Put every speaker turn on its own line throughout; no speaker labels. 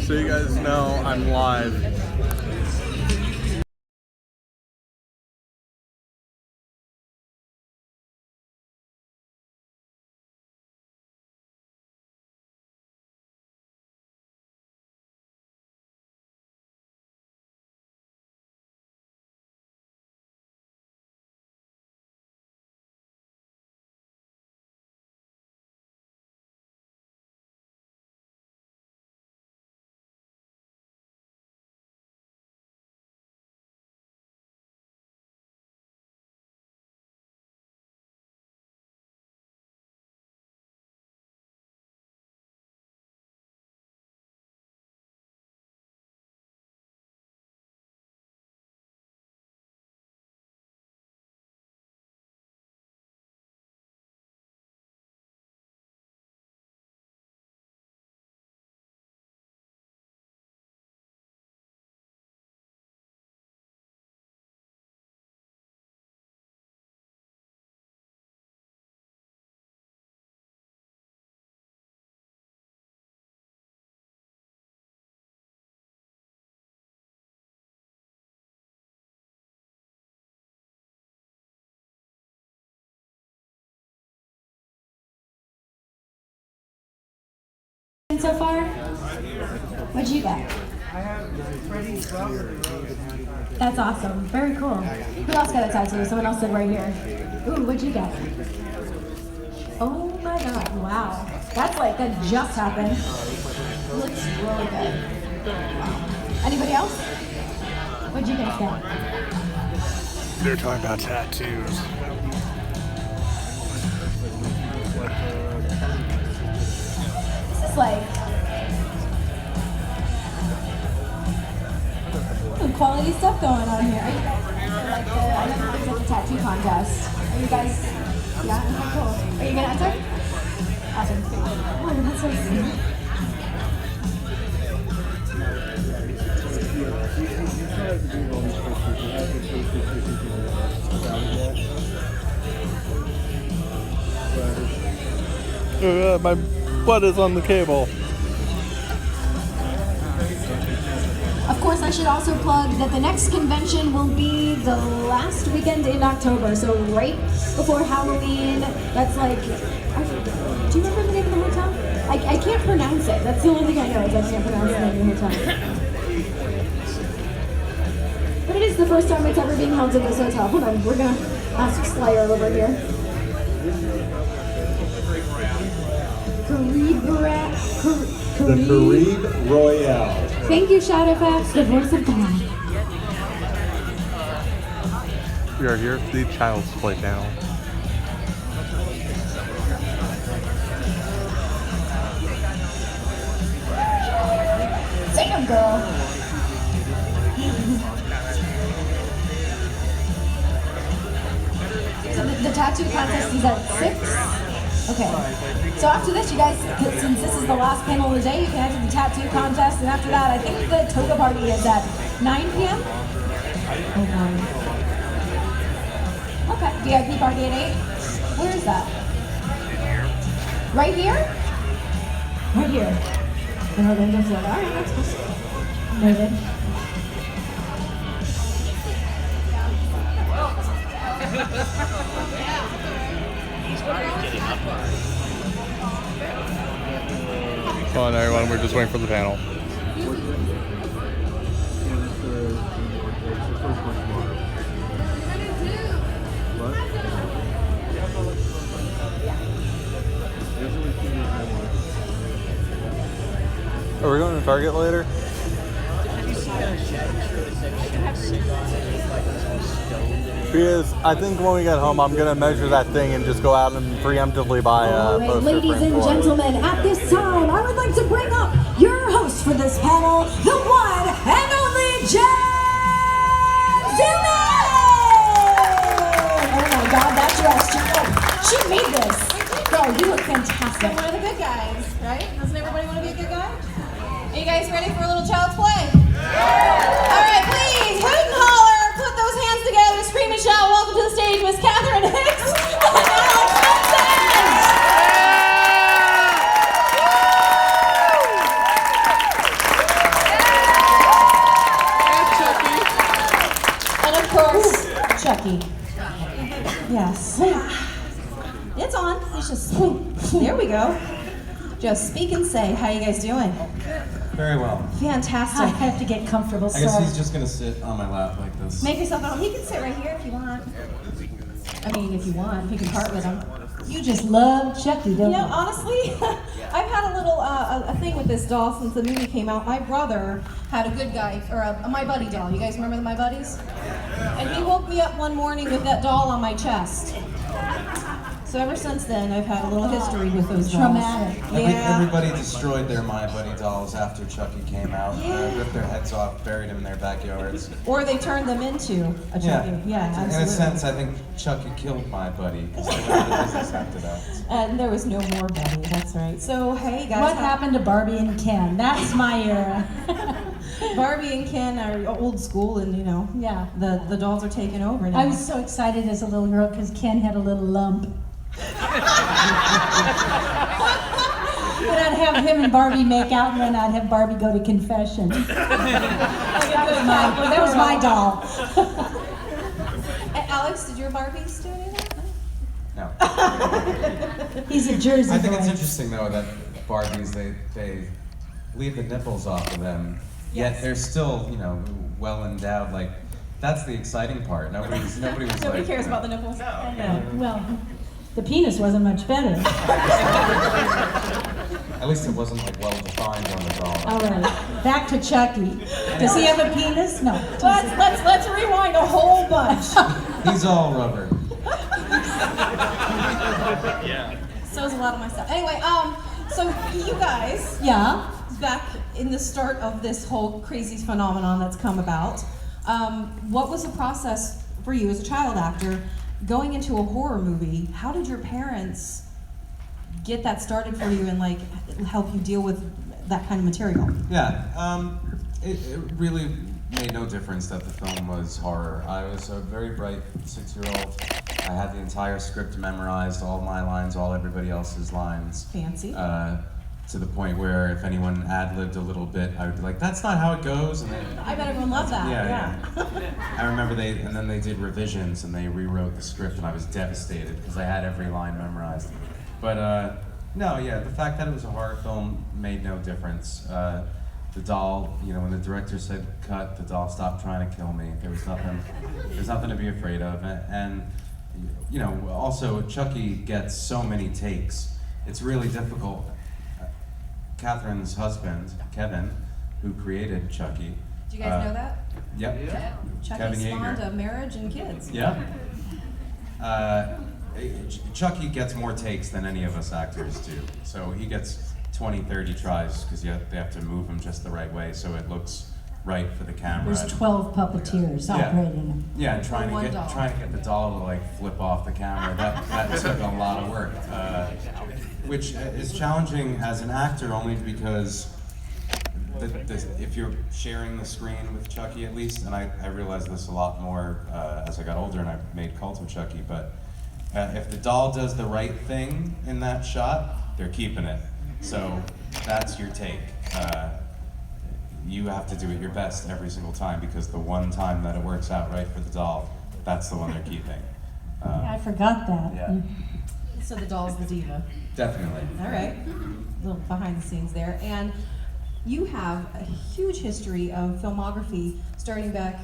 So you guys know I'm live.
So far? What'd you get? That's awesome. Very cool. Who else got a tattoo? Someone else said right here. Ooh, what'd you get? Oh my god, wow. That's like, that just happened. Looks really good. Anybody else? What'd you guys get?
They're talking about tattoos.
This is like quality stuff going on here. Are you guys like I know there's like a tattoo contest. Are you guys? Yeah, cool. Are you gonna enter? Awesome. Oh, that's so sweet.
My butt is on the cable.
Of course, I should also plug that the next convention will be the last weekend in October, so right before Halloween. That's like, do you remember the name of the hotel? I can't pronounce it. That's the only thing I know is I can't pronounce the name of the hotel. But it is the first time it's ever being held in this hotel. Hold on, we're gonna ask Slayer over here.
The Carib Royale.
Thank you, Shadowfax, the voice of God.
We are here for the Child's Play channel.
Sing 'em, girl. So the tattoo contest is at 6? Okay. So after this, you guys, since this is the last panel of the day, you can enter the tattoo contest, and after that, I think the toga party is at 9 p.m.? Okay, VIP party at 8? Where is that? Right here? Right here. No, then that's like, all right, that's cool. Noted.
Come on, everyone, we're just waiting for the panel. Are we going to Target later? Because I think when we get home, I'm going to measure that thing and just go out and preemptively buy a poster.
Ladies and gentlemen, at this time, I would like to bring up your host for this panel, the one and only Jen Oh my God, that dress, she made this. Girl, you look fantastic.
One of the good guys, right? Doesn't everybody want to be a good guy? Are you guys ready for a little child's play? All right, please, hoot and holler, put those hands together, scream and shout. Welcome to the stage, Miss Cathrine Hicks and Vincent.
Chucky.
Yes. It's on. It's just, there we go. Just speak and say. How you guys doing?
Very well.
Fantastic.
I have to get comfortable,
I guess
sorry.
he's just gonna sit on my lap like this.
Make yourself at home. He can sit right here if you want. I mean, if you want, you can part with him.
You just love Chucky, don't
You know,
you?
honestly, I've had a little a thing with this doll since the movie came out. My brother had a good guy, or a My Buddy doll. You guys remember the My Buddies? And he woke me up one morning with that doll on my chest. So ever since then, I've had a little history with those dolls.
Traumatic.
Yeah.
Everybody destroyed their My Buddy dolls after Chucky came out. Ripped their heads off, buried them in their backyards.
Or they turned them into a Chucky. Yeah, absolutely.
In a sense, I think Chucky killed My Buddy because they went out of business after that.
And there was no more Buddy, that's right. So, hey guys.
What happened to Barbie and Ken? That's my era.
Barbie and Ken are old school, and you know,
Yeah.
the dolls are taking over now.
I was so excited as a little girl because Ken had a little lump. And I'd have him and Barbie make out, and then I'd have Barbie go to confession. That was my doll.
Alex, did your Barbies do anything?
No.
He's a Jersey
I think
boy.
it's interesting though that Barbies they leave the nipples off of them, yet they're still, you know, well endowed. Like that's the exciting part. Nobody was
Nobody
like,
cares
you know,
about the nipples.
Well, the penis wasn't much better.
At least it wasn't like well defined on the doll.
All right, back to Chucky. Does he have a penis? No.
Let's rewind a whole bunch.
He's all rubber.
So is a lot of my stuff. Anyway, so you guys,
Yeah.
back in the start of this whole crazy phenomenon that's come about, what was the process for you as a child actor going into a horror movie? How did your parents get that started for you and like help you deal with that kind of material?
Yeah, it really made no difference that the film was horror. I was a very bright 6-year-old. I had the entire script memorized, all my lines, all everybody else's lines.
Fancy.
To the point where if anyone ad-libbed a little bit, I would be like, that's not how it goes. And then,
I bet everyone loved that.
yeah. I remember then they did revisions and they rewrote the script and I was devastated because I had every line memorized. But no, yeah, the fact that it was a horror film made no difference. The doll, you know, when the director said cut, the doll stopped trying to kill me. There's nothing to be afraid of. And you know, also Chucky gets so many takes. It's really difficult. Cathrine's husband, Kevin, who created Chucky.
Do you guys know that?
Yep.
Chucky
Kevin
spawned
Yeager.
a marriage and kids.
Yeah. Chucky gets more takes than any of us actors do. So he gets 20, 30 tries because they have to move him just the right way so it looks right for the camera.
There's 12 puppeteers operating him.
Yeah, and trying to get the doll to like flip off the camera. That took a lot of work, which is challenging as an actor only because if you're sharing the screen with Chucky at least, and I realized this a lot more as I got older and I made Cult of Chucky, but if the doll does the right thing in that shot, they're keeping it. So that's your take. You have to do it your best every single time because the one time that it works out right for the doll, that's the one they're keeping.
I forgot that.
Yeah.
So the doll's the diva.
Definitely.
All right, a little behind the scenes there. And you have a huge history of filmography starting back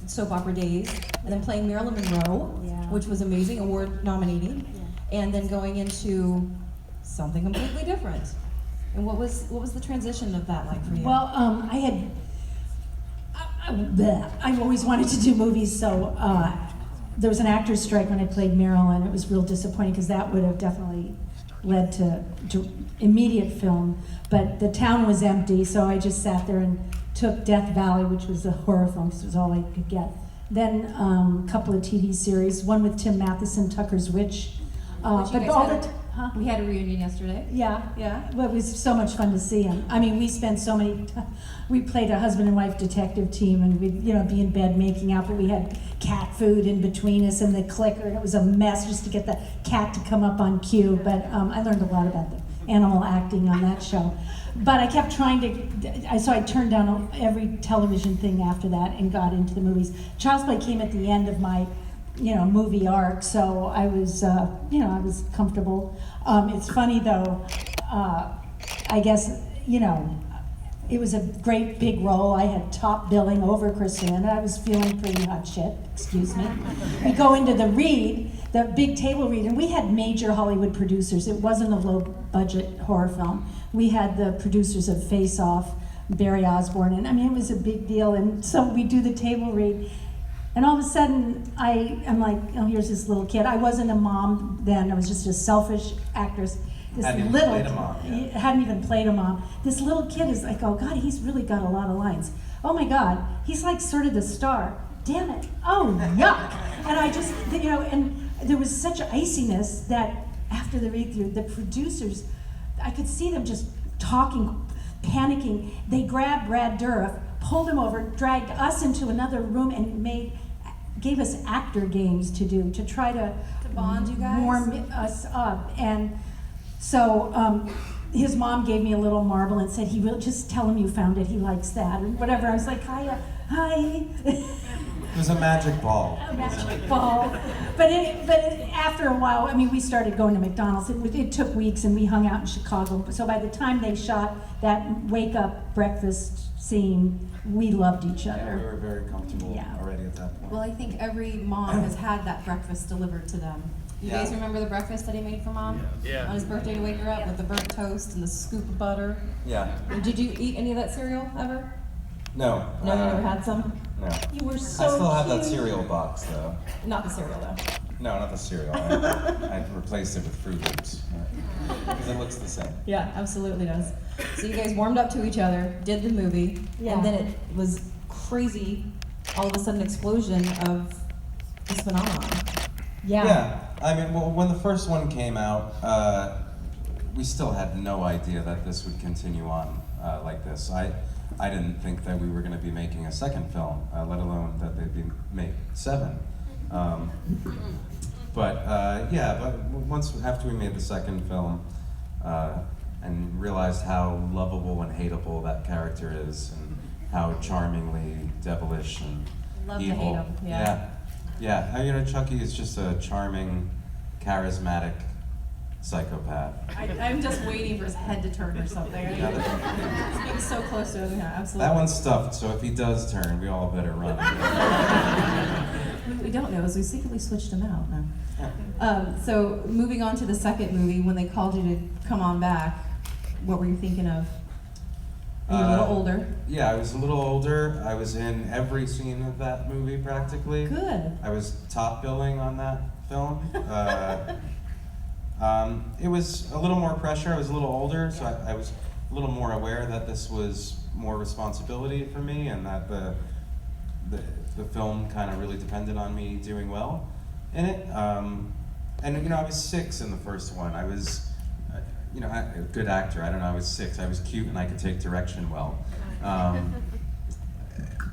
soap opera days and then playing Marilyn Monroe, which was amazing, award nominating, and then going into something completely different. And what was the transition of that like for you?
Well, I've always wanted to do movies, so there was an actor's strike when I played Meryl, and it was real disappointing because that would have definitely led to immediate film. But the town was empty, so I just sat there and took Death Valley, which was a horror film, because it was all I could get. Then a couple of TV series, one with Tim Matheson, Tucker's Witch.
We had a reunion yesterday.
Yeah.
Yeah.
Well, it was so much fun to see him. I mean, we spent so many. We played a husband and wife detective team, and we'd be in bed making out, but we had cat food in between us and the clicker, and it was a mess just to get the cat to come up on cue. But I learned a lot about the animal acting on that show. But I kept trying to. So I turned down every television thing after that and got into the movies. Child's Play came at the end of my
movie arc, so I was, I was comfortable. It's funny though, I guess, it was a great big role. I had top billing over Kristen, and I was feeling pretty hot shit, excuse me. We go into the read, the big table read, and we had major Hollywood producers. It wasn't a low budget horror film. We had the producers of Face Off, Barry Osborne, and I mean, it was a big deal. And so we do the table read, and all of a sudden, I'm like, oh, here's this little kid. I wasn't a mom then, I was just a selfish actress. This
Hadn't even
little,
played a mom yet.
hadn't even played a mom. This little kid is like, oh God, he's really got a lot of lines. Oh my God, he's like sort of the star. Damn it, oh yuck. And I just, and there was such iciness that after the read through, the producers, I could see them just talking, panicking. They grabbed Brad Dourif, pulled him over, dragged us into another room and gave us actor games to do, to try to
bond you guys?
warm us up. And so his mom gave me a little marble and said, he will just tell him you found it, he likes that, and whatever. I was like, hi.
It was a magic ball.
A magic ball. But after a while, I mean, we started going to McDonald's. It took weeks, and we hung out in Chicago. So by the time they shot that wake-up breakfast scene, we loved each other.
Yeah, we were very comfortable already at that point.
Well, I think every mom has had that breakfast delivered to them. You guys remember the breakfast that he made for Mom?
Yeah.
On his birthday to wake her up with the burnt toast and the scoop of butter.
Yeah.
Did you eat any of that cereal ever?
No.
No, you never had some?
No.
You were so
I still have that
cute.
cereal box though.
Not the cereal though.
No, not the cereal. I replaced it with Fruit Loops because it looks the same.
Yeah, absolutely does. So you guys warmed up to each other, did the movie, and then it was crazy, all of a sudden explosion of this phenomenon.
Yeah. I mean, well, when the first one came out, we still had no idea that this would continue on like this. I didn't think that we were going to be making a second film, let alone that they'd be make 7. But after we made the second film and realized how lovable and hateable that character is, and how charmingly devilish and
Love to
evil.
hate him, yeah.
Yeah. Chucky is just a charming, charismatic psychopath.
I'm just waiting for his head to turn or something. It's getting so close to him, yeah, absolutely.
That one's stuffed, so if he does turn, we all better run.
What we don't know is we secretly switched him out. No. So moving on to the second movie, when they called you to come on back, what were you thinking of? You were a little older.
Yeah, I was a little older. I was in every scene of that movie practically.
Good.
I was top billing on that film. It was a little more pressure. I was a little older, so I was a little more aware that this was more responsibility for me, and that the film kind of really depended on me doing well in it. And I was 6 in the first one. I was, a good actor. I don't know. I was 6. I was cute and I could take direction well.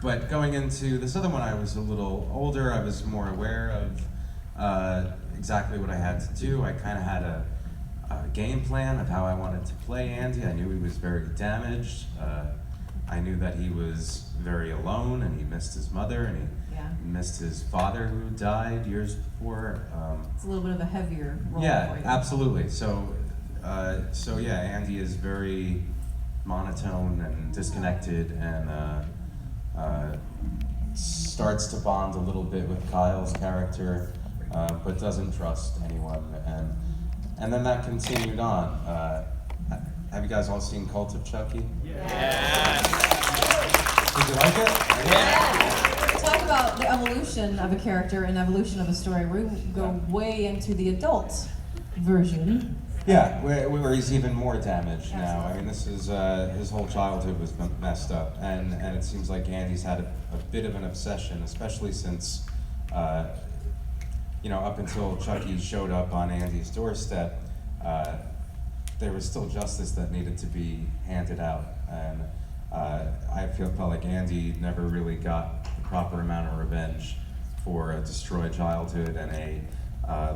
But going into this other one, I was a little older. I was more aware of exactly what I had to do. I kind of had a game plan of how I wanted to play Andy. I knew he was very damaged. I knew that he was very alone, and he missed his mother, and he missed his father who died years before.
It's a little bit of a heavier role for you.
Absolutely. So Andy is very monotone and disconnected, and starts to bond a little bit with Kyle's character, but doesn't trust anyone, and then that continued on. Have you guys all seen Cult of Chucky?
Yeah.
Did you like it?
Yeah. Talk about the evolution of a character and evolution of a story. We go way into the adult version.
Yeah, where he's even more damaged now. I mean, this is his whole childhood was messed up, and it seems like Andy's had a bit of an obsession, especially since up until Chucky showed up on Andy's doorstep. There was still justice that needed to be handed out, and I felt like Andy never really got the proper amount of revenge for a destroyed childhood and a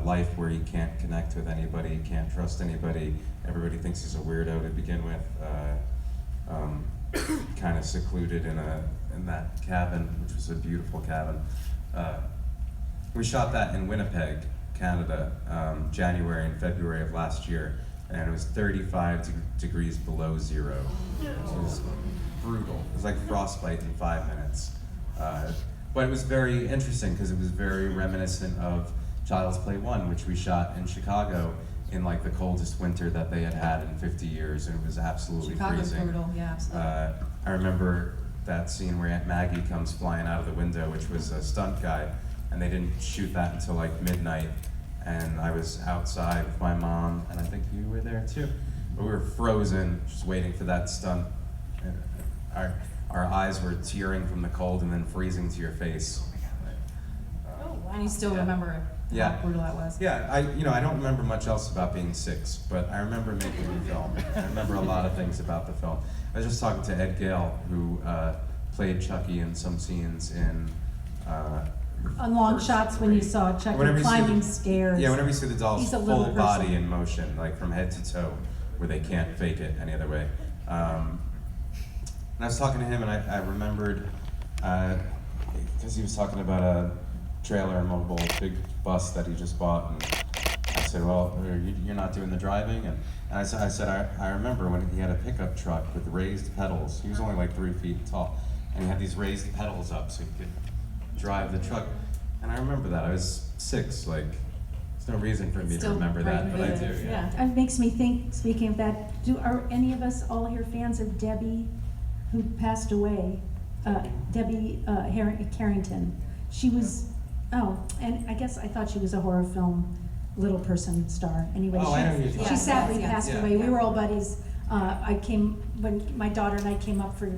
life where he can't connect with anybody, can't trust anybody. Everybody thinks he's a weirdo to begin with. Kind of secluded in that cabin, which was a beautiful cabin. we shot that in Winnipeg, Canada, January and February of last year, and it was 35 degrees below zero. It was brutal. It was like frostbite in 5 minutes. But it was very interesting because it was very reminiscent of Child's Play 1, which we shot in Chicago in like the coldest winter that they had had in 50 years, and it was absolutely
Chicago's
freezing.
brutal, yeah, absolutely.
I remember that scene where Aunt Maggie comes flying out of the window, which was a stunt guy, and they didn't shoot that until like midnight, and I was outside with my mom, and I think you were there too. But we were frozen, just waiting for that stunt. Our eyes were tearing from the cold and then freezing to your face.
And you still remember
Yeah.
how brutal that was.
Yeah, I don't remember much else about being 6, but I remember making the film. I remember a lot of things about the film. I was just talking to Ed Gale, who played Chucky in some scenes in.
On long shots when you saw Chucky
Whenever you see
climbing
the-
stairs.
Yeah, whenever you see the doll's
He's a
full
little
body
person.
in motion, like from head to toe, where they can't fake it any other way. And I was talking to him, and I remembered, because he was talking about a trailer mobile big bus that he just bought, and I said, well, you're not doing the driving? And I said, I remember when he had a pickup truck with raised pedals. He was only like 3 feet tall, and he had these raised pedals up so he could drive the truck. And I remember that. I was 6, like, there's no reason for me to
Still
remember that,
right
but I
in
do,
the-
yeah.
It makes me think, speaking of that, are any of us all here fans of Debbie, who passed away? Debbie Carrington. She was, and I guess I thought she was a horror film little person star. Anyway,
Oh, I know who you're talking
she
about.
sadly
Yeah,
passed
yeah.
away. We were all buddies. When my daughter and I came up for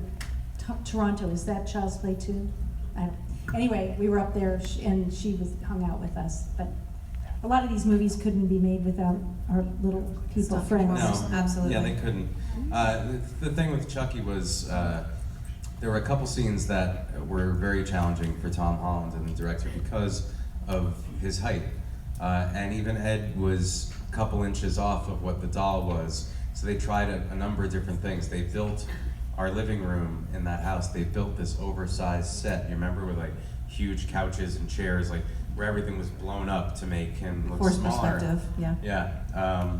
Toronto, is that Child's Play 2? I don't. Anyway, we were up there and she hung out with us. But a lot of these movies couldn't be made without our little people
Stuff
friends.
people.
No,
Absolutely.
Yeah, they couldn't. The thing with Chucky was there were a couple scenes that were very challenging for Tom Holland and the director because of his height. And even Ed was a couple inches off of what the doll was. So they tried a number of different things. They built our living room in that house. They built this oversized set, you remember, with like huge couches and chairs, like where everything was blown up to make him look
Forced
smaller.
perspective, yeah.
Yeah.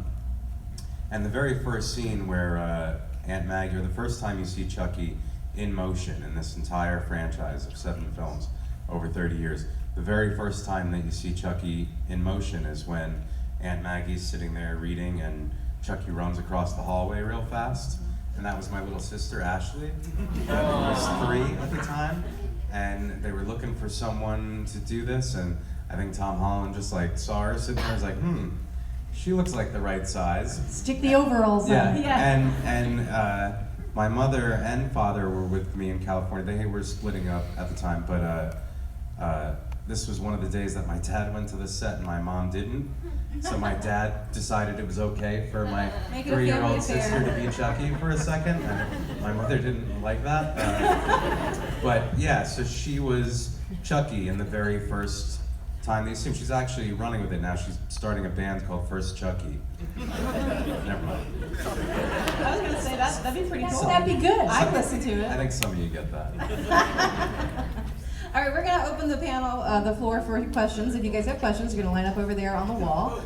And the very first scene where Aunt Maggie, or the first time you see Chucky in motion in this entire franchise of 7 films over 30 years, the very first time that you see Chucky in motion is when Aunt Maggie's sitting there reading and Chucky runs across the hallway real fast. And that was my little sister, Ashley, who was 3 at the time. And they were looking for someone to do this, and I think Tom Holland just like saw her sitting there and was like, she looks like the right size.
Stick the overalls
Yeah,
on. Yeah.
and my mother and father were with me in California. They were splitting up at the time, but this was one of the days that my dad went to the set and my mom didn't. So my dad decided it was okay for my
Make it a
3-year-old
family
sister
affair.
to be Chucky for a second. And my mother didn't like that. But yeah, so she was Chucky in the very first time they assumed. She's actually running with it now. She's starting a band called First Chucky. Never mind.
I was gonna say that'd be pretty cool.
That'd be good.
I'd listen to it.
I think some of you get that.
All right, we're gonna open the panel, the floor for questions. If you guys have questions, you're gonna line up over there on the wall.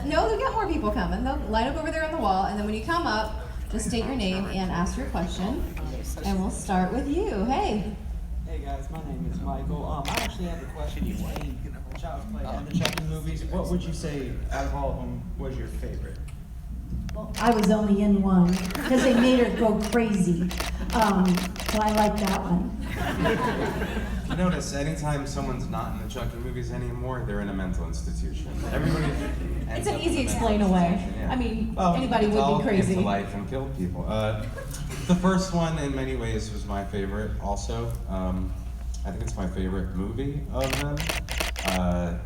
No, we've got more people coming. They'll line up over there on the wall, and then when you come up, just state your name and ask your question. And we'll start with you. Hey.
Hey guys, my name is Michael. I actually have a question. You've seen Child's Play and the Chucky movies. What would you say out of all of them was your favorite?
I was only in one because they made her go crazy. So I like that one.
You notice anytime someone's not in the Chucky movies anymore, they're in a mental institution. Everybody.
It's an easy explain away. I mean, anybody would
all
be crazy.
Came to life and killed people. The first one, in many ways, was my favorite. Also, I think it's my favorite movie of them.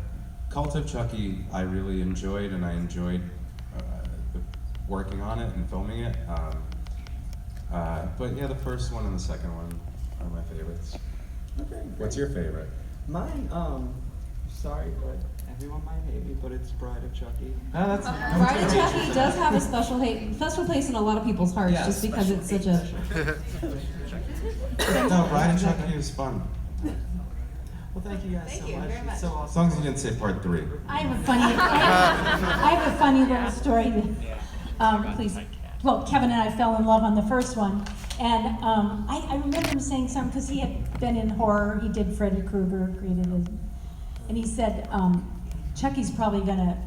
Cult of Chucky, I really enjoyed, and I enjoyed working on it and filming it. But yeah, the first one and the second one are my favorites.
Okay.
What's your favorite?
Mine, sorry, but everyone might hate me, but it's Bride of Chucky.
Oh, that's
Bride of Chucky does have a special place in a lot of people's hearts,
Yeah,
just because it's such a.
No, Bride of Chucky is fun.
Well, thank you guys so
you
much.
very much.
It's so
As
awesome.
long as you didn't say part 3.
I have a funny little story. Please. Well, Kevin and I fell in love on the first one, and I remember him saying something because he had been in horror. He did Freddy Krueger, created it, and he said, "Chucky's probably gonna,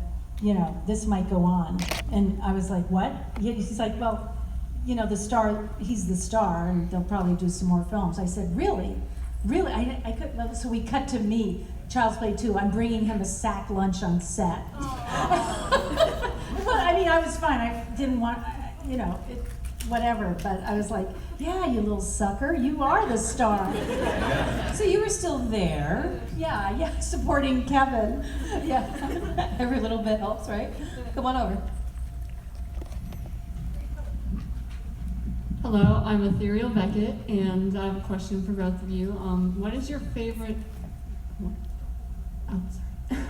this might go on." And I was like, "What?" He's like, "Well, the star. He's the star, and they'll probably do some more films." I said, "Really? Really?" I could. Well, so we cut to me. Child's Play 2. I'm bringing him a sack lunch on set. But I mean, I was fine. I didn't want, whatever. But I was like, yeah, you little sucker, you are the star.
So you were still there.
Yeah, supporting Kevin. Yeah,
Every little bit helps, right? Come on over.
Hello, I'm Ethereal Beckett, and I have a question for both of you. What is your favorite? Oh, sorry.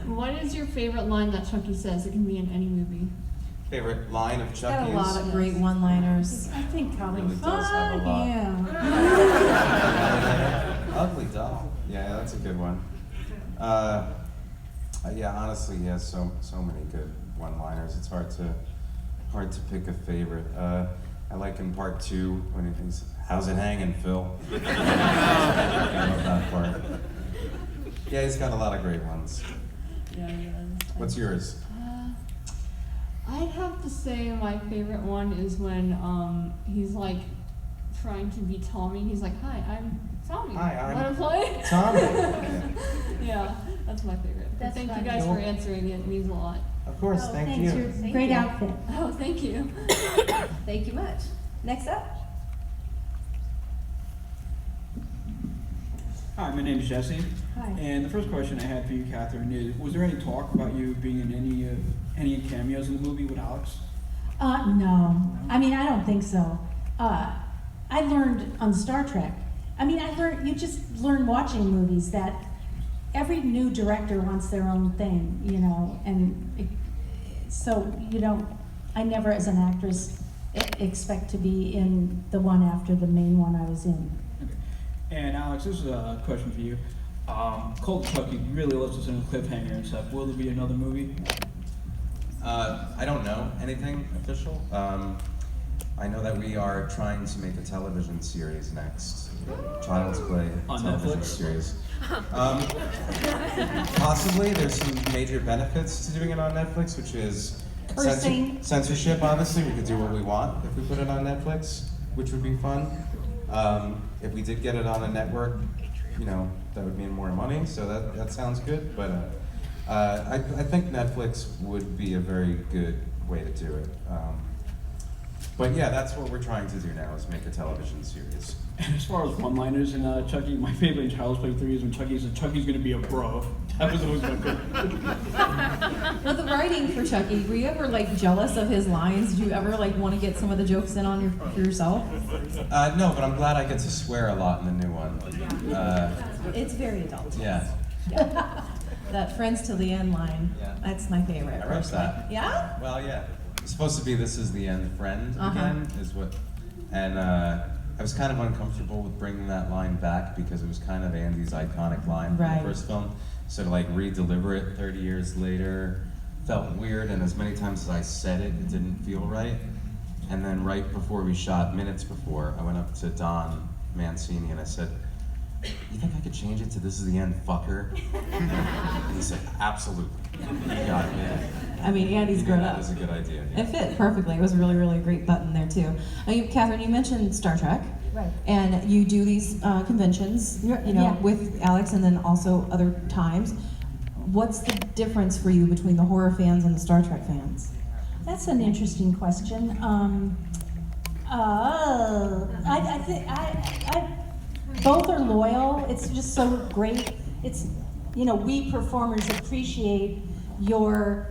What is your favorite line that Chucky says? It can be in any movie.
Favorite line of Chucky's?
Got a lot of great one-liners.
I think probably
Really does have a lot.
yeah.
Ugly doll. Yeah, that's a good one. Yeah, honestly, he has so many good one-liners. It's hard to pick a favorite. I like in part 2 when he thinks, "How's it hanging, Phil?" I love that part. Yeah, he's got a lot of great ones.
Yeah, he does.
What's yours?
I'd have to say my favorite one is when he's like trying to be Tommy. He's like, "Hi, I'm Tommy.
Hi, I'm
Wanna play?"
Tommy.
Yeah, that's my favorite.
That's
Thank
fun.
you guys for answering. It means a lot.
Of course,
Oh,
thank
thanks,
you.
you're-
Thank
Great
you.
outfit.
Oh, thank you.
Thank you much. Next up.
Hi, my name is Jesse.
Hi.
And the first question I had for you, Catherine, is: was there any talk about you being in any cameos in the movie with Alex?
No. I mean, I don't think so. I learned on Star Trek. I mean, you just learn watching movies that every new director wants their own thing, so I never, as an actress, expect to be in the one after the main one I was in.
Okay. And Alex, this is a question for you. Cold Chucky really lets us in a cliffhanger and stuff. Will there be another movie?
I don't know anything official. I know that we are trying to make a television series next. Child's Play
On
television
Netflix?
series. Possibly. There's some major benefits to doing it on Netflix, which is
Cursing.
censorship. Obviously, we could do what we want if we put it on Netflix, which would be fun. If we did get it on a network, that would mean more money. So that sounds good. But I think Netflix would be a very good way to do it. But yeah, that's what we're trying to do now, is make a television series.
And as far as one-liners in Chucky, my favorite in Child's Play 3 is when Chucky said, "Chucky's gonna be a bro." That was always my favorite.
Now the writing for Chucky, were you ever jealous of his lines? Did you ever want to get some of the jokes in on for yourself?
No, but I'm glad I get to swear a lot in the new one.
It's very adult.
Yeah,
That "friends to the end" line,
Yeah.
that's my favorite.
I wrote that.
Yeah?
Well, yeah. It's supposed to be "this is the end, friend" again, is what. And I was kind of uncomfortable with bringing that line back because it was kind of Andy's iconic line from
Right.
the first film. So to re-deliver it 30 years later felt weird, and as many times as I said it, it didn't feel right. And then right before we shot, minutes before, I went up to Don Mancini and I said, "You think I could change it to 'this is the end, fucker'?" And he said, "Absolutely. You got it, man."
I mean, Andy's grown
That
up.
was a good idea. Yeah.
It fit perfectly. It was a really, really great button there too. Catherine, you mentioned Star Trek.
Right.
And you do these conventions,
Yeah.
with Alex, and then also other times. What's the difference for you between the horror fans and the Star Trek fans?
That's an interesting question. I think both are loyal. It's just so great. It's we performers appreciate your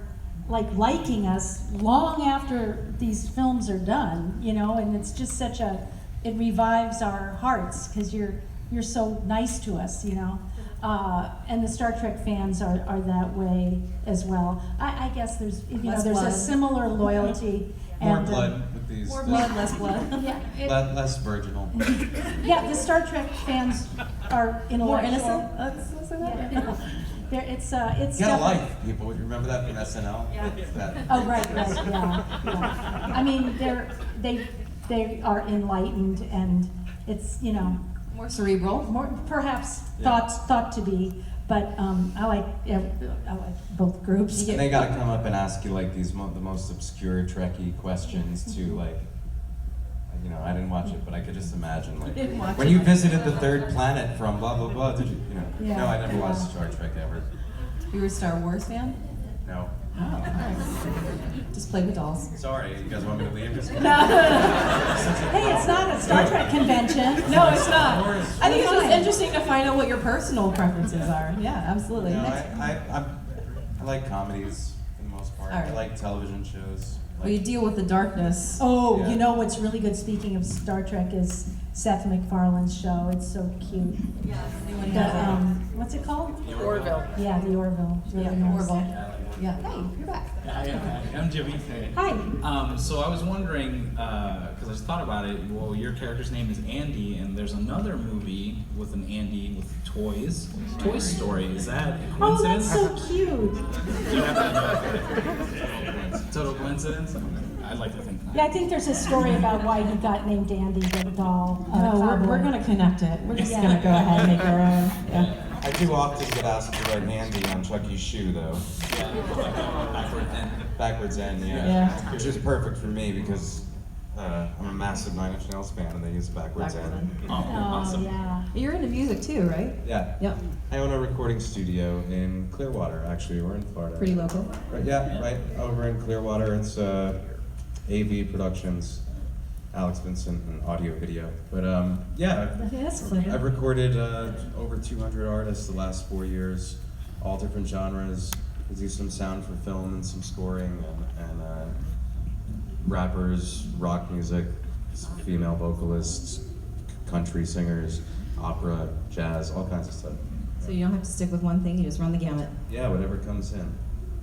liking us long after these films are done. And it's just such it revives our hearts because you're so nice to us. And the Star Trek fans are that way as well. I guess there's
Less
there's
blood.
a similar loyalty
More
And,
blood with these.
More blood, less blood.
Yeah,
Less virginal.
yeah, the Star Trek fans are intellectual.
More innocent? Let's say that.
Yeah. It's
Get a
definitely-
life, people. You remember that from SNL?
Yeah.
That.
Oh, right, yeah. I mean, they are enlightened, and it's, you know,
More cerebral.
more perhaps
Yeah.
thought to be, but I like both groups.
And they gotta come up and ask you like these the most obscure Trekkie questions to like, you know, I didn't watch it, but I could just imagine like
Didn't watch
when
it.
you visited the third planet from blah blah blah. Did you? You know?
Yeah.
No, I never watched Star Trek ever.
You were a Star Wars fan?
No.
Oh, nice. Just play with dolls.
Sorry, you guys want me to leave? Just
Hey, it's not a Star Trek convention.
No, it's not. I think it's just interesting to find out what your personal preferences are. Yeah, absolutely.
No, I like comedies for the most part.
All right.
I like television shows.
Well, you deal with the darkness.
Oh,
Yeah.
you know what's really good, speaking of Star Trek, is Seth MacFarlane's show. It's so cute.
Yeah, anyone
The,
has
what's it called?
it. Orville.
Yeah, the Orville. It's really
Yeah,
nice.
Orville. Yeah. Hey, you're back.
Hi, I'm Jimmy. Hey.
Hi.
So I was wondering, because I just thought about it, well, your character's name is Andy, and there's another movie with an Andy with toys, Toy Story. Is that a
Oh, that's
coincidence?
so cute.
Do you happen to know? Total coincidence? I'd like to think not.
Yeah, I think there's a story about why he got named Andy, the doll.
No, we're
cowboy.
going to connect it. We're just
Yeah.
going to go ahead and make our own. Yeah.
I do often get asked to write Andy on Chucky's shoe though.
Backward end.
Backwards end, yeah.
Yeah.
Which is perfect for me because I'm a massive Nine Inch Nails fan and they use backwards end.
Oh,
Oh,
awesome.
yeah.
You're into music too, right?
Yeah.
Yep.
I own a recording studio in Clearwater, actually. We're in Florida.
Pretty local.
Right, yeah, right over in Clearwater. It's AV Productions, Alex Vincent, and audio video. But yeah,
That's clever.
I've recorded over 200 artists the last 4 years, all different genres. I do some sound for film and some scoring, and rappers, rock music, some female vocalists, country singers, opera, jazz, all kinds of stuff.
So you don't have to stick with one thing, you just run the gamut.
Yeah, whatever comes in.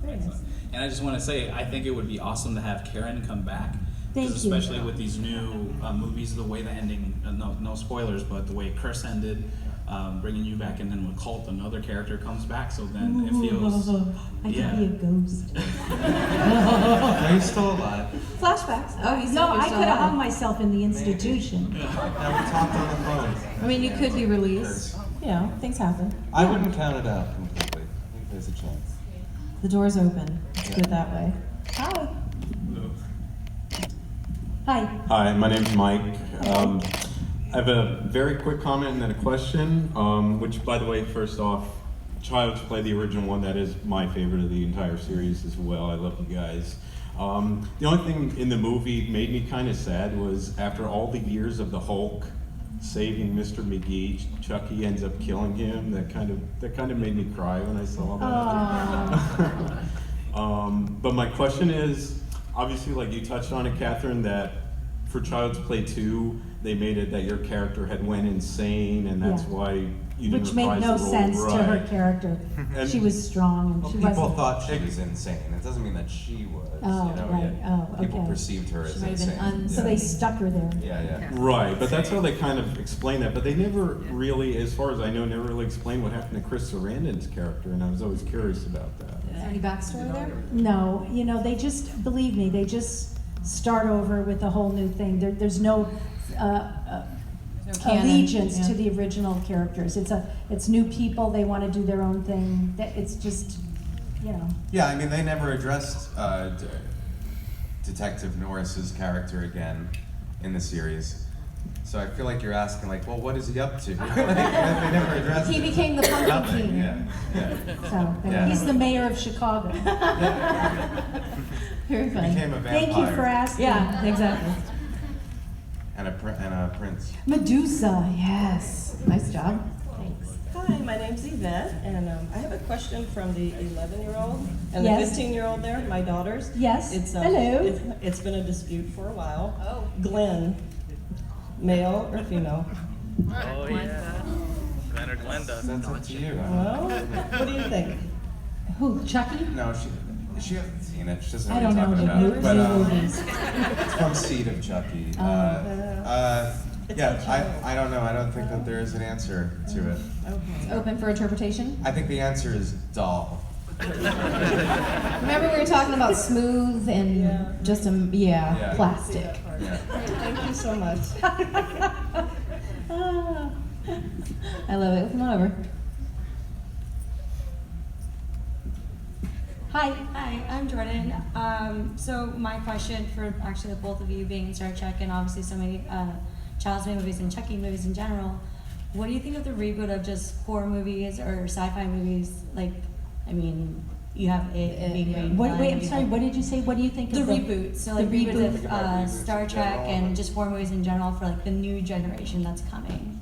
Very nice.
And I just want to say, I think it would be awesome to have Karen come back. 'Cause
Thank you.
especially with these new movies, the way the ending, no spoilers, but the way Chris ended, bringing you back, and then when Colt, another character, comes back, so then it feels,
I
yeah.
could be a ghost.
Are you still alive?
Flashbacks. Oh, you said
No,
you're
I
still
could have
alive.
hung myself in the institution.
Yeah, we talked on the phone.
I mean, you could be released. You know, things happen.
I wouldn't count it out completely. I think there's a chance.
The door's open. Let's put it that way. Hi.
Hi.
Hi, my name's Mike. I have a very quick comment and then a question, which, by the way, first off, Child's Play, the original one, that is my favorite of the entire series as well. I love you guys. The only thing in the movie made me kind of sad was after all the years of the Hulk saving Mr. McGee, Chucky ends up killing him. That kind of made me cry when I saw that. But my question is, obviously, like you touched on it, Catherine, that for Child's Play 2, they made it that your character had went insane, and that's
Yeah.
why you didn't
Which made
reprise
no
the role.
sense to her
Right.
character.
And-
She was strong, and
Well,
she
people
wasn't.
thought she was insane. It doesn't mean that she was.
Oh,
you know,
right.
yet
Oh,
people
okay.
perceived her
She
as
might have been
insane.
So they stuck her there.
Yeah.
Right, but that's how they kind of explain that. But they never really, as far as I know, never really explained what happened to Chris Sarandon's character, and I was always curious about that.
Is there any backstory there?
No, you know, they just, believe me, they just start over with a whole new thing. There's no
canon,
allegiance
yeah.
to the original characters. It's new people. They want to do their own thing. It's just, you know.
Yeah, I mean, they never addressed Detective Norris's character again in the series. So I feel like you're asking, like, well, what is he up to? Like, they never addressed
He
it.
became the Punky
Nothing,
King.
Yeah.
So
Yeah.
he's the mayor of Chicago.
Very
He
funny.
became a vampire.
Thank you for asking.
Yeah, exactly.
And a prince.
Medusa,
Yes. Nice job.
Thanks.
Hi, my name's Yvette, and I have a question from the 11-year-old and
Yes.
the 15-year-old there, my daughters.
Yes.
Hello. It's been a dispute for a while.
Oh.
Glenn, male or female?
Oh yeah. Glenn or Glenda.
That's up to you.
Well, what do you think?
Who, Chucky?
No, she. She hasn't seen it. She doesn't know
I
what
don't
you're
know
talking
the
about.
movies.
It's from Seed of Chucky. I don't know. I don't think that there is an answer to it.
It's open for interpretation.
I think the answer is doll.
Remember we were talking about smooth and just plastic.
Yeah.
Thank you so much.
I love it. Come on over.
Hi, I'm Jordan. So my question for actually the both of you being in Star Trek and obviously so many Child's Play movies and Chucky movies in general, what do you think of the reboot of just horror movies or sci-fi movies? Like, I mean, you have it being made.
Wait, I'm sorry, what did you say? What do you think
The
of the
reboot. So like
the
reboot
reboot?
of Star Trek and just horror movies in general for like the new generation that's coming.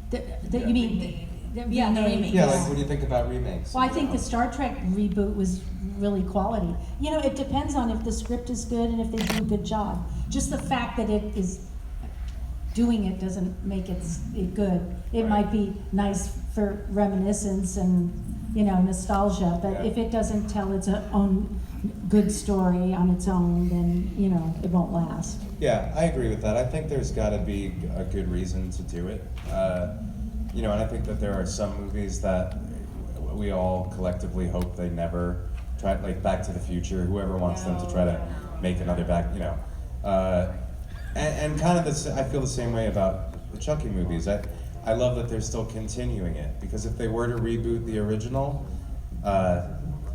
You mean the
remakes.
Yeah, like what do you think about remakes?
Well, I think the Star Trek reboot was really quality. You know, it depends on if the script is good and if they do a good job. Just the fact that it is doing it doesn't make it good. It might be nice for reminiscence and, you know, nostalgia, but if it doesn't tell its own good story on its own, then, you know, it won't last.
Yeah, I agree with that. I think there's got to be a good reason to do it. You know, and I think that there are some movies that we all collectively hope they never try, like Back to the Future, whoever wants them to try to make another Back, you know. And kind of I feel the same way about the Chucky movies. I love that they're still continuing it, because if they were to reboot the original,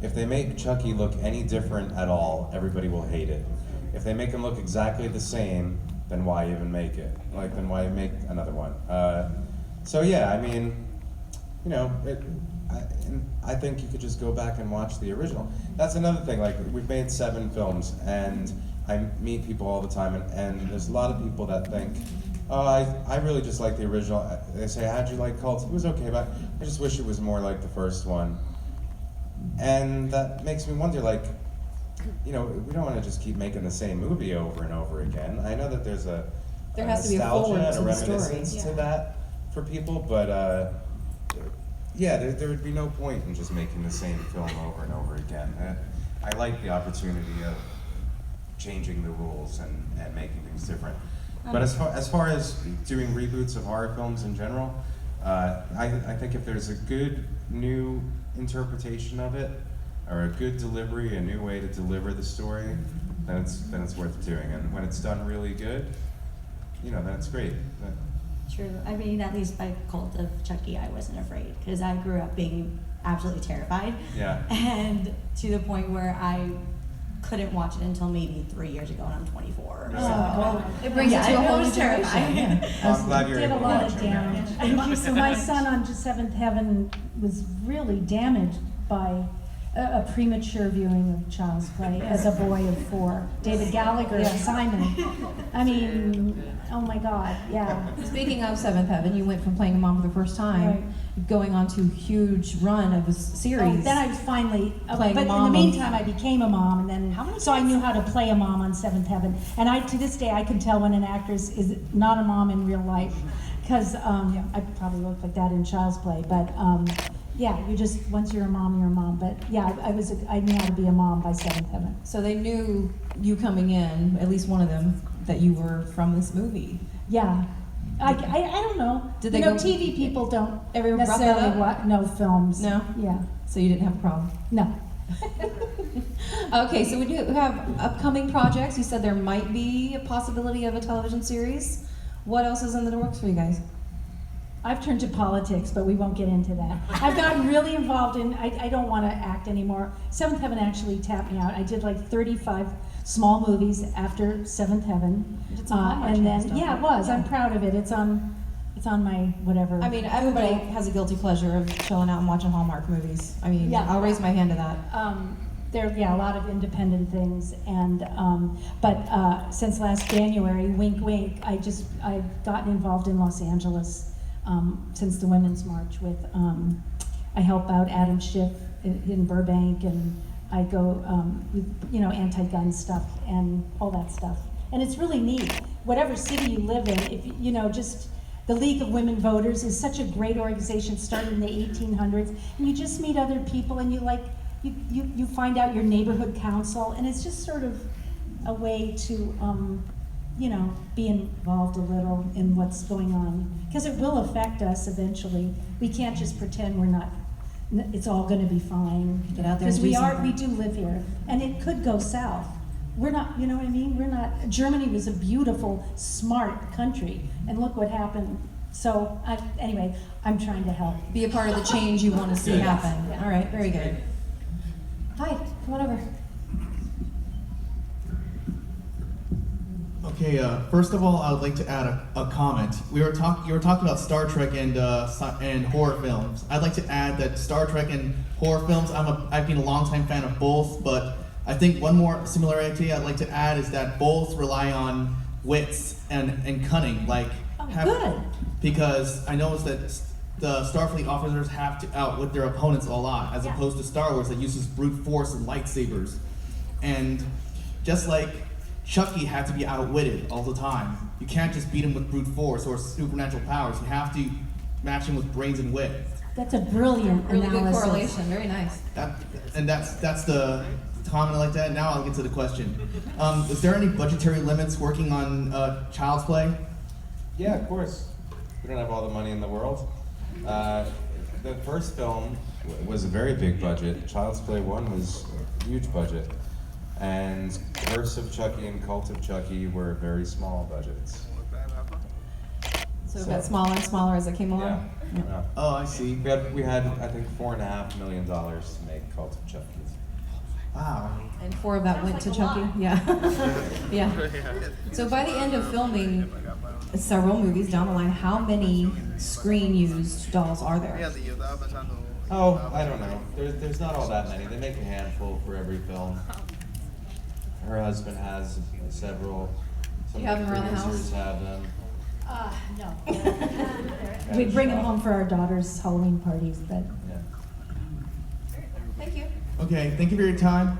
if they make Chucky look any different at all, everybody will hate it. If they make him look exactly the same, then why even make it? Like, then why make another one? So yeah, I mean, you know, I think you could just go back and watch the original. That's another thing, like, we've made 7 films, and I meet people all the time, and there's a lot of people that think, oh, I really just like the original. They say, how'd you like Cult? It was okay, but I just wish it was more like the first one. And that makes me wonder, like, you know, we don't want to just keep making the same movie over and over again. I know that there's a
There has to be a
nostalgia
forward
and
to
a
the story.
reminiscence to that for people, but yeah, there would be no point in just making the same film over and over again. I like the opportunity of changing the rules and making things different. But as far as doing reboots of horror films in general, I think if there's a good new interpretation of it, or a good delivery, a new way to deliver the story, then it's worth doing. And when it's done really good, you know, then it's great.
True. I mean, at least by Cult of Chucky, I wasn't afraid because I grew up being absolutely terrified.
Yeah.
And to the point where I couldn't watch it until maybe 3 years ago, and I'm 24. So it brings it to a whole new generation.
I'm glad you're
Did a
able to
lot
watch
of
it now.
damage. Thank you so my son on Seventh Heaven was really damaged by a premature viewing of Child's Play as a boy of 4. David Gallagher, Simon. I mean, oh my God, yeah.
Speaking of Seventh Heaven, you went from playing a mom for the first time, going on to a huge run of a series.
Oh, then I was finally
playing
but
a mom.
in the meantime, I became a mom, and then so I knew how to play a mom on Seventh Heaven. And to this day, I can tell when an actress is not a mom in real life, because I probably look like that in Child's Play. But yeah, you just once you're a mom, you're a mom. But yeah, I knew how to be a mom by Seventh Heaven.
So they knew you coming in, at least one of them, that you were from this movie.
Yeah. I don't know.
Did they
you know,
go-
TV people don't
Ever brought that
necessarily
up?
know films.
No?
Yeah.
So you didn't have a problem?
No.
Okay, so we do have upcoming projects. You said there might be a possibility of a television series. What else is in the works for you guys?
I've turned to politics, but we won't get into that. I've gotten really involved in, I don't want to act anymore. Seventh Heaven actually tapped me out. I did like 35 small movies after Seventh Heaven.
It's on Hallmark
and
Channel
then,
stuff,
yeah, it
right?
was.
Yeah.
I'm proud of it. It's on my whatever.
I mean, everybody has a guilty pleasure of chilling out and watching Hallmark movies. I mean,
Yeah.
I'll raise my hand to that.
There, yeah, a lot of independent things, and but since last January, wink, wink, I've gotten involved in Los Angeles since the Women's March. With I help out Adam Schiff in Burbank, and I go with anti-gun stuff and all that stuff, and it's really neat. Whatever city you live in, if just the League of Women Voters is such a great organization, started in the 1800s, and you just meet other people, and you you find out your neighborhood council, and it's just sort of a way to, you know, be involved a little in what's going on, because it will affect us eventually. We can't just pretend we're not, it's all going to be fine.
Get out there and
Because
do
we
something.
do live here, and it could go south. We're not, you know what I mean? We're not, Germany was a beautiful, smart country, and look what happened. So, anyway, I'm trying to help.
Be a part of the change you want to see happen.
Yeah.
All right, very good. Hi, come on over.
Okay, first of all, I would like to add a comment. You were talking about Star Trek and horror films. I'd like to add that Star Trek and horror films, I've been a longtime fan of both, but I think one more similarity I'd like to add is that both rely on wits and cunning. Like,
good.
Because I noticed that the Starfleet officers have to outwit their opponents a lot, as opposed to Star Wars that uses brute force and lightsabers. And just like Chucky had to be outwitted all the time, you can't just beat him with brute force or supernatural powers. You have to match him with brains and wit.
That's a brilliant
Really good
analysis.
correlation. Very nice.
That's the comment like that. Now I'll get to the question. Is there any budgetary limits working on Child's Play?
Yeah, of course. We don't have all the money in the world. The first film was a very big budget. Child's Play 1 was a huge budget. And Curse of Chucky and Cult of Chucky were very small budgets.
So it got smaller and smaller as it came along?
Yeah.
Oh, I see.
We had I think $4.5 million to make Cult of Chucky.
Wow.
And 4 of that went to Chucky? Yeah. Yeah. So by the end of filming several movies down the line, how many screen-used dolls are there?
Oh, I don't know. There's not all that many. They make a handful for every film. Her husband has several. Some
You have
of
them around the
producers
house?
have them.
No. We bring them home for our daughter's Halloween parties, but.
Thank you.
Okay, thank you for your time.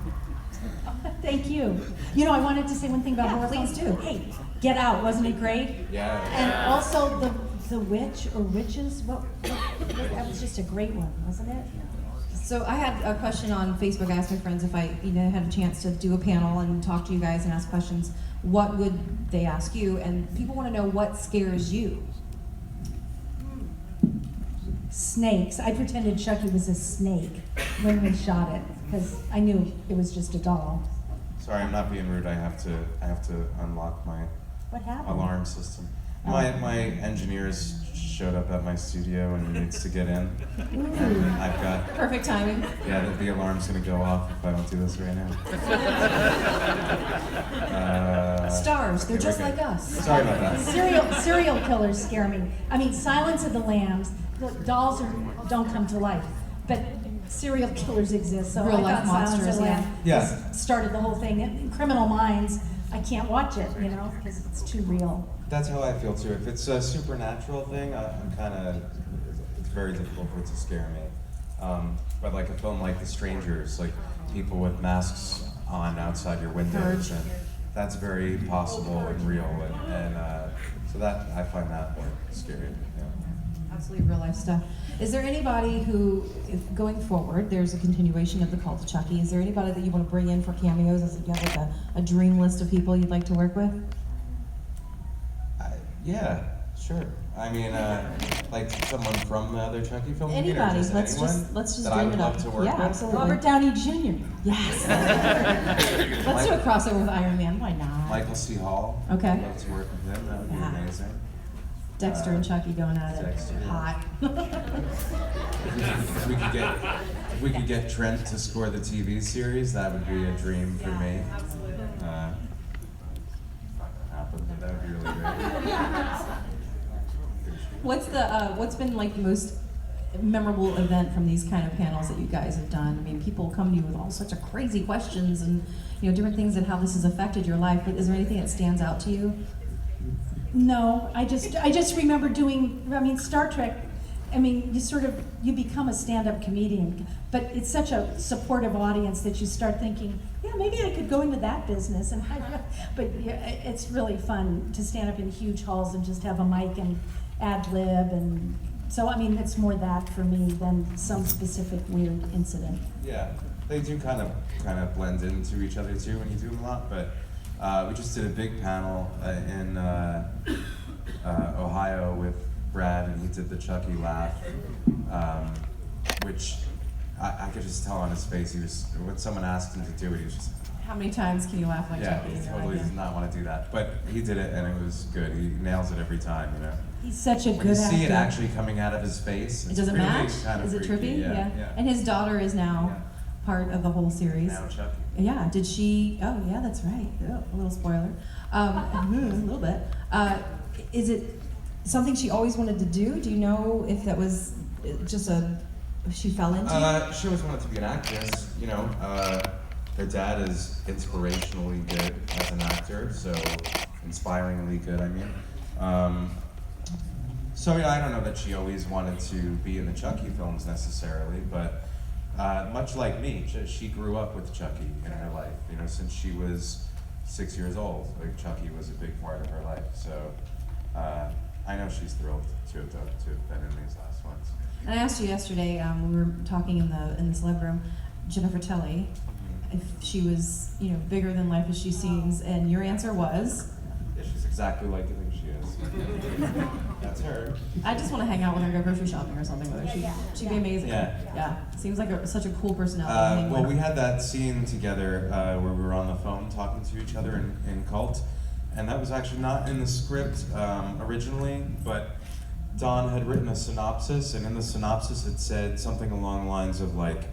Thank you. You know, I wanted to say one thing about horror
please
films.
do.
Hey, Get Out, wasn't it great?
Yeah.
And also the witch or witches, that was just a great one, wasn't it?
So I had a question on Facebook. I asked my friends if I had a chance to do a panel and talk to you guys and ask questions, what would they ask you? And people want to know what scares you.
Snakes. I pretended Chucky was a snake when we shot it because I knew it was just a doll.
Sorry, I'm not being rude. I have to unlock my
What happened?
alarm system. My engineers showed up at my studio and he needs to get in. And I've got
Perfect timing.
Yeah, the alarm's gonna go off if I don't do this right now.
Stars, they're
okay,
just
we're good.
like us.
Sorry about that.
Serial killers scare me. I mean, Silence of the Lambs. Look, dolls don't come to life, but serial killers exist. So
Real
I
life
thought Silence of
monsters,
the
yeah.
Lambs
Yeah.
started the whole thing. In Criminal Minds, I can't watch it, because it's too real.
That's how I feel too. If it's a supernatural thing, it's very difficult for it to scare me. But like a film like The Strangers, like people with masks on outside your windows, and that's very possible and real, and so that I find that more scary. Yeah.
Absolutely real life stuff. Is there anybody who, if going forward, there's a continuation of the Cult of Chucky, is there anybody that you want to bring in for cameos? Is it, you have like a dream list of people you'd like to work with?
Yeah, sure. I mean, like someone from the other Chucky film.
Anybody.
Just
let's
anyone
just
that I
dream
would
it up.
love to work
Yeah,
with.
absolutely. Robert Downey Jr. Yes. Let's do a crossover with Iron Man. Why not?
Michael C. Hall.
Okay.
I'd love to work with him. That would be amazing.
Dexter and Chucky going at it.
Dexter.
Hot.
If we could get Trent to score the TV series, that would be a dream for me. Happen, but that would be really great.
What's been like the most memorable event from these kind of panels that you guys have done? I mean, people come to you with all sorts of crazy questions and different things and how this has affected your life. But is there anything that stands out to you?
No, I just remember doing, Star Trek, you become a stand-up comedian, but it's such a supportive audience that you start thinking, yeah, maybe I could go into that business. But it's really fun to stand up in huge halls and just have a mic and ad-lib. And so, it's more that for me than some specific weird incident.
Yeah. they do kind of blend into each other too when you do them a lot. But we just did a big panel in Ohio with Brad, and he did the Chucky laugh, which I could just tell on his face. He was, when someone asked him to do it, he was just.
How many times can you laugh like Chucky?
Yeah, he totally does not want to do that. But he did it, and it was good. He nails it every time, you know.
He's such a
when
good
you see it
actor.
actually coming out of his face,
It doesn't
really
match?
kind of
Is it
freaky.
trippy? Yeah. And his daughter is now part of the whole series.
Now Chucky.
Yeah, did she? Oh, yeah, that's right. Oh, a little spoiler. A little bit. Is it something she always wanted to do? Do you know if that was just she fell into?
She always wanted to be an actress. You know, her dad is inspirationally good as an actor, so inspiringly good, I mean. So yeah, I don't know that she always wanted to be in the Chucky films necessarily, but much like me, she grew up with Chucky in her life. You know, since she was 6 years old, like Chucky was a big part of her life. So I know she's thrilled to have been in these last ones.
And I asked you yesterday when we were talking in the celeb room, Jennifer Telly, if she was, you know, bigger than life as she seems, and your answer was?
Yeah, she's exactly like you think she is. That's her.
I just want to hang out with her, go grocery shopping or something with her. She'd be amazing.
Yeah.
Seems like such a cool personality.
Well, we had that scene together where we were on the phone talking to each other in Cult, and that was actually not in the script originally, but Don had written a synopsis, and in the synopsis it said something along the lines of like,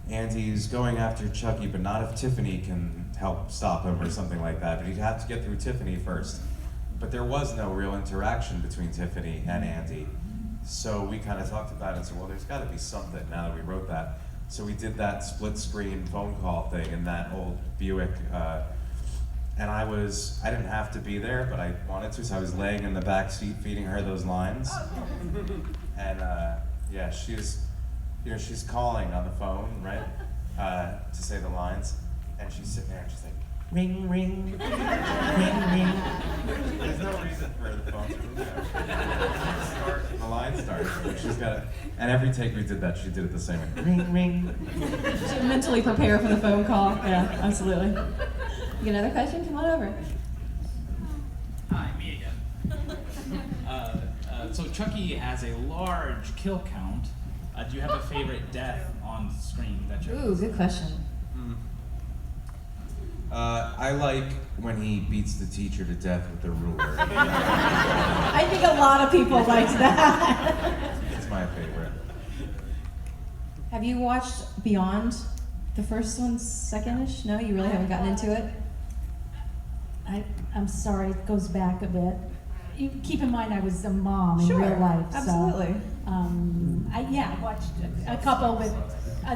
Andy's going after Chucky, but not if Tiffany can help stop him or something like that, but he'd have to get through Tiffany first. But there was no real interaction between Tiffany and Andy. So we kind of talked about it and said, well, there's got to be something now that we wrote that. So we did that split screen phone call thing in that old Buick. And I didn't have to be there, but I wanted to, so I was laying in the back seat feeding her those lines. And yeah, she's calling on the phone, right, to say the lines. And she's sitting there and she's like, ring, ring, ring, ring. There's no reason for the phone to ring. The line starts. She's got it. And every take we did that, she did it the same way. Ring, ring.
She'd mentally prepare for the phone call. Yeah, absolutely. You got another question? Come on over.
Hi, me again. So Chucky has a large kill count. Do you have a favorite death on screen that you're?
Ooh, good question.
I like when he beats the teacher to death with a ruler.
I think a lot of people liked that.
It's my favorite.
Have you watched Beyond? The first one, second-ish? No, you really haven't gotten into it?
I'm sorry, it goes back a bit. You keep in mind I was a mom in real life.
Absolutely.
So, I watched a couple with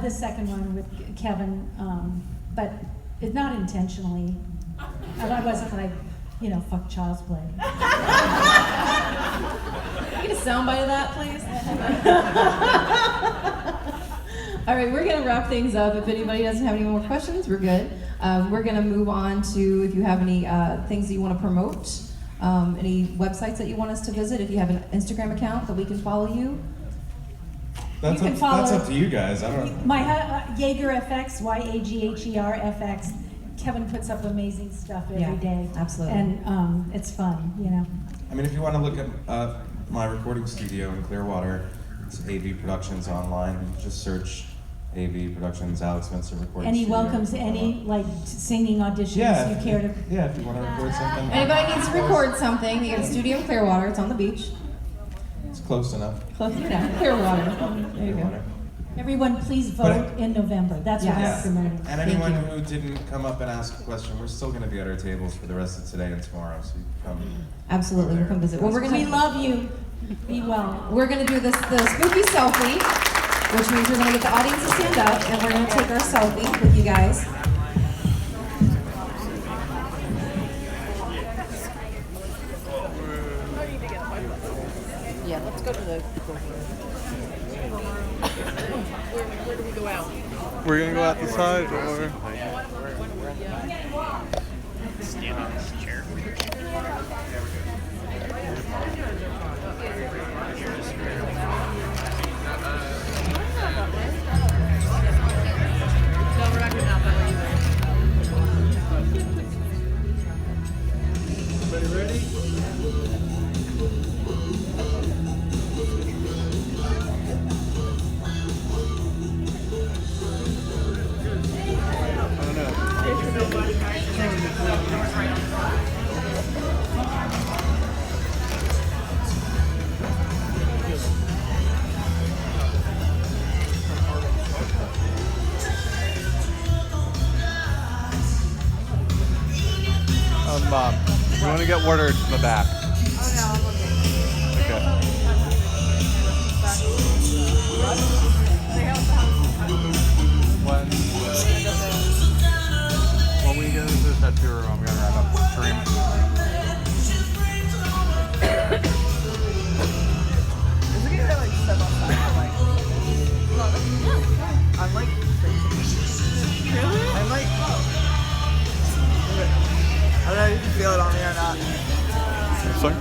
the second one with Kevin, but it's not intentionally. I wasn't like, fuck child's play.
Can you get a soundbite of that, please? All right, we're gonna wrap things up. If anybody doesn't have any more questions, we're good. We're gonna move on to if you have any things that you want to promote, any websites that you want us to visit. If you have an Instagram account that we can follow you.
That's up to you guys. I don't.
My Jaeger FX, YAGHER FX. Kevin puts up amazing stuff every day.
Absolutely.
And it's fun,
I mean, if you want to look at my recording studio in Clearwater, it's AV Productions online. You can just search AV Productions, Alex Spencer Recording
And he
Studio.
welcomes any singing auditions you care to.
Yeah, if you want to record something.
Anybody needs to record something, you get a studio in Clearwater. It's on the beach.
It's close enough.
Close enough. Clearwater. There you go.
Everyone, please vote in November. That's what I'm promoting.
And anyone who didn't come up and ask a question, we're still going to be at our tables for the rest of today and tomorrow, so you can come.
Absolutely, we'll come visit. Well,
We love you. Be well.
We're going to do the spooky selfie, which means we're going to get the audience to stand up, and we're going to take our selfie with you guys.
Yeah, let's go to the. Where do we go out?
We're gonna go out the side or.
Stand on this chair.
get orders in the back.
Oh no, I'm okay.
Okay. When we get into the tattoo room, I'm gonna wrap up the stream.
Is it gonna like step outside for like? I'm like. Really? I'm like. I don't know if you can feel it on me or not.
Sorry?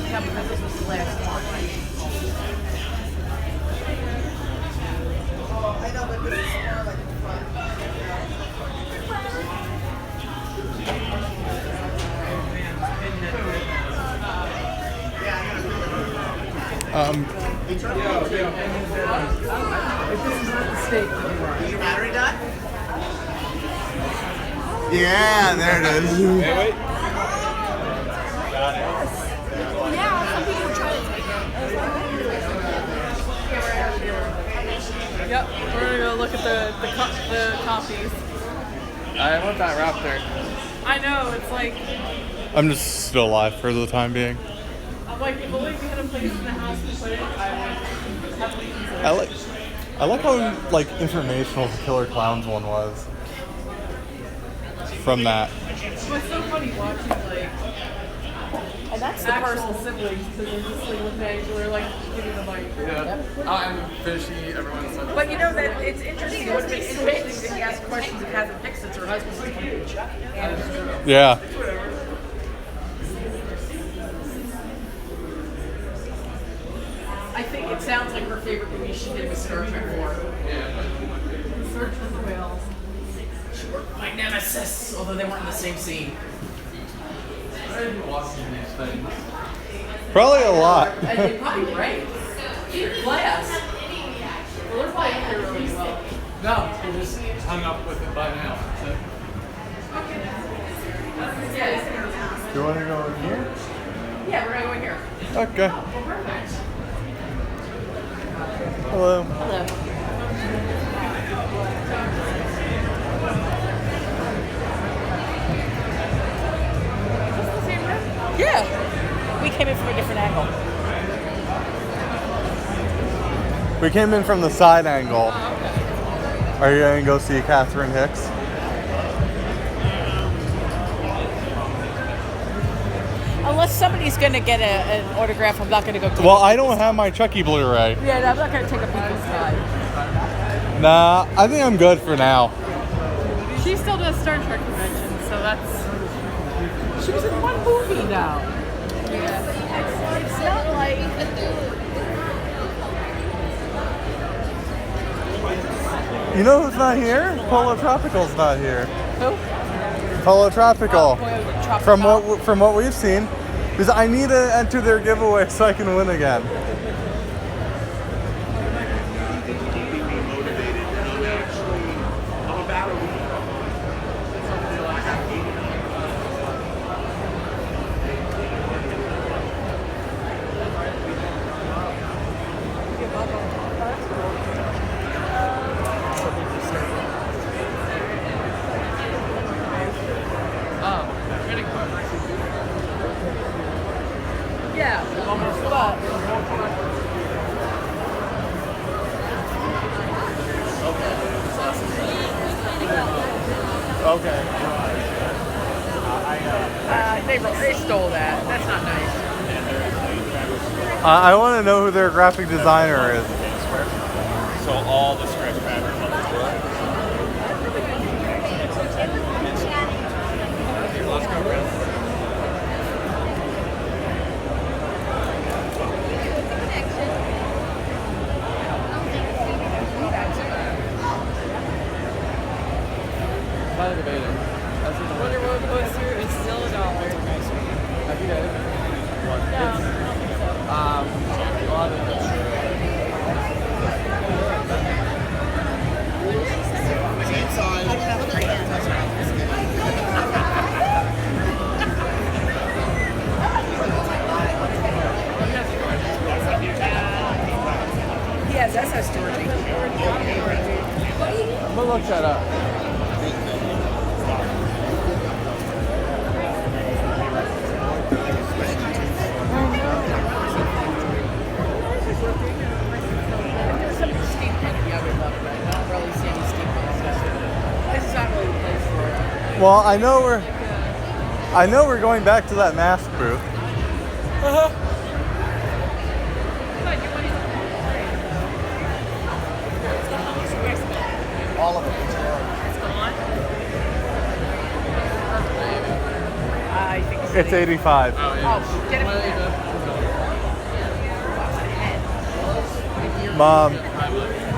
Yeah, because this was the last one. I know, but this is more like fun. If this is not the steak, is your battery done?
Yeah, there it is.
Wait.
Got it.
Yeah, some people try to take it. Yep, we're gonna go look at the copies.
I want that raptor.
I know, it's like,
I'm just still alive for the time being.
I'm like, if only we had a place in the house to put it, I would heavily consider it.
I like how like informational the Killer Clowns one was. From that.
It was so funny watching, like, and that's the actual siblings, because they're just like looking at each other, like, giving the bite.
Yeah. I'm fishy, everyone's like.
But you know that it's interesting. It would be interesting that he asked questions of Cathrine Hicks since her husband's like,
Yeah.
I think it sounds like her favorite movie she did was Star Trek 4. Yeah. Search for the Whales. She worked my nemesis, although they weren't in the same scene.
I didn't watch these things.
Probably a lot.
And they probably great. They're class. Well, they're probably in there really well.
No, we just hung up with it by now. So.
Yeah.
Do you want to go in here?
Yeah, we're gonna go in here.
Okay.
Well, perfect.
Hello.
Hello. Yeah. We came in from a different angle.
We came in from the side angle. Are you going to go see Cathrine Hicks?
Unless somebody's going to get an autograph, I'm not going to go take
Well, I don't have my Chucky Blu-ray.
Yeah, I'm not going to take a peek inside.
Nah, I think I'm good for now.
She still does Star Trek conventions, so that's... She was in one movie now. Yeah. It's not like...
You know who's not here? Polo Tropical's not here.
Who?
Polo Tropical.
Tropical.
From what we've seen, because I need to enter their giveaway so I can win again.
Yeah, but...
Okay.
They stole that. That's not nice.
I want to know who their graphic designer is.
So all the scratch patterns on the floor. Let's go, Chris. Kind of debating.
Wonder Road Coaster is still $1.
Have you guys?
No, I don't think so.
A lot of
He has SS storage.
I'm gonna look that up.
Well, I know we're going back to that mask booth.
All of it. It's gone? I think
It's 85.
Oh, get it.
Mom,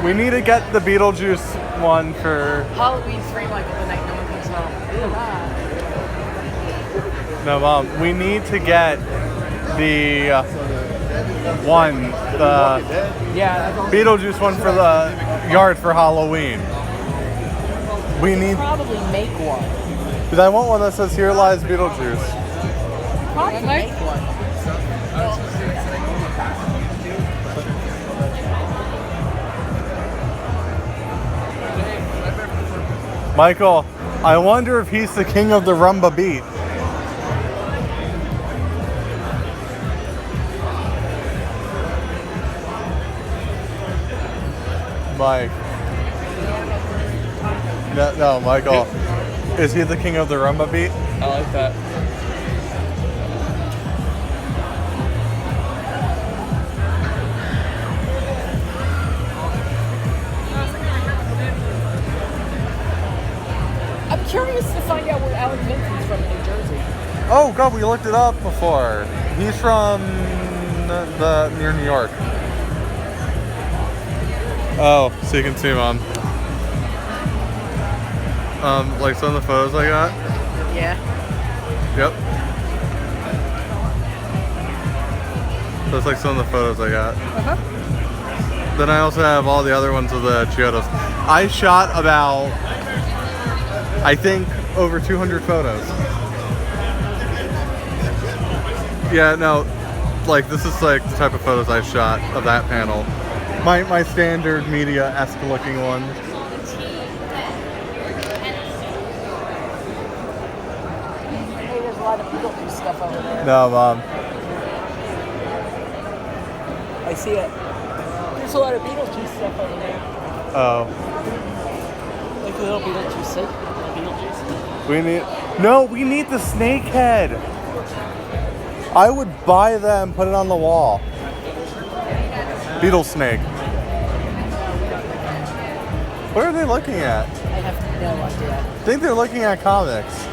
we need to get the Beetlejuice one for...
Halloween 3, Michael, the night no one comes home.
No, Mom, we need to get the Beetlejuice one for the yard for Halloween. We need...
Probably make one.
Because I want one that says, "Here lies Beetlejuice."
Probably make one.
Michael, I wonder if he's the king of the rumba beat. Mike. No, Michael. Is he the king of the rumba beat?
I like that.
I'm curious to find out where Alan Vincent's from in New Jersey.
Oh God, we looked it up before. He's from near New York. Oh, so you can see him on. Like some of the photos I got.
Yeah.
Yep. That's like some of the photos I got. Then I also have all the other ones of the Chiodos. I shot about, I think, over 200 photos. Yeah, no, like this is like the type of photos I shot of that panel. My standard media-esque looking one.
Hey, there's a lot of Beetlejuice stuff over there.
No, Mom.
I see it. There's a lot of Beetlejuice stuff over there.
Oh.
Like the little Beetlejuice thing. Beetlejuice.
We need the snake head. I would buy them, put it on the wall. Beetle snake. What are they looking at?
I have no idea.
I think they're looking at comics.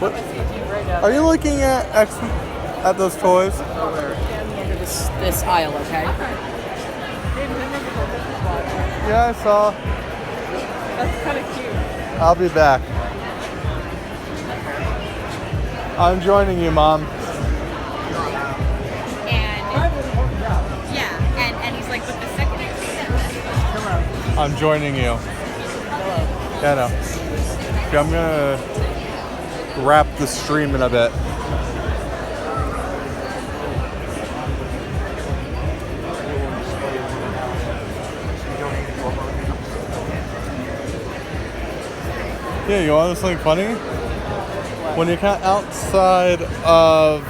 What? Are you looking at those toys?
Down the end of this aisle, okay?
Yeah, I saw.
That's kind of cute.
I'll be back. I'm joining you, Mom.
And he's like, but the second I see that,
I'm joining you.
Hello.
Yeah, no. Okay, I'm gonna wrap the stream in a bit. Yeah, you want something funny? When you're kind of outside of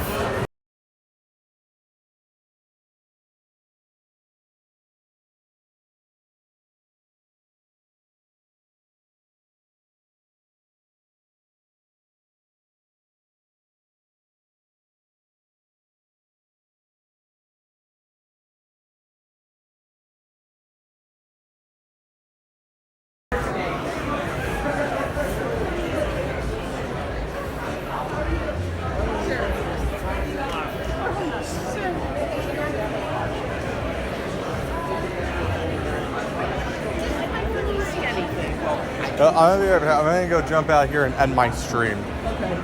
I'm gonna go jump out here and end my stream.
Okay.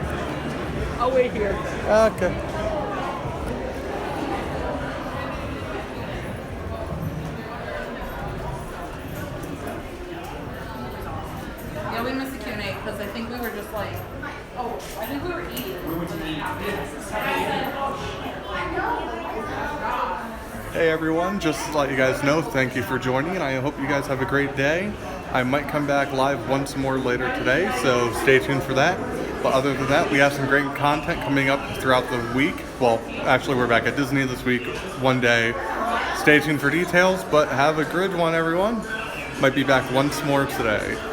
I'll wait here.
Okay.
Yeah, we missed the Q&A because I think we were just like, I think we were eating.
Hey everyone, just to let you guys know, thank you for joining, and I hope you guys have a great day. I might come back live once more later today, so stay tuned for that. But other than that, we have some great content coming up throughout the week. Well, actually, we're back at Disney this week, one day. Stay tuned for details, but have a good one, everyone. Might be back once more today.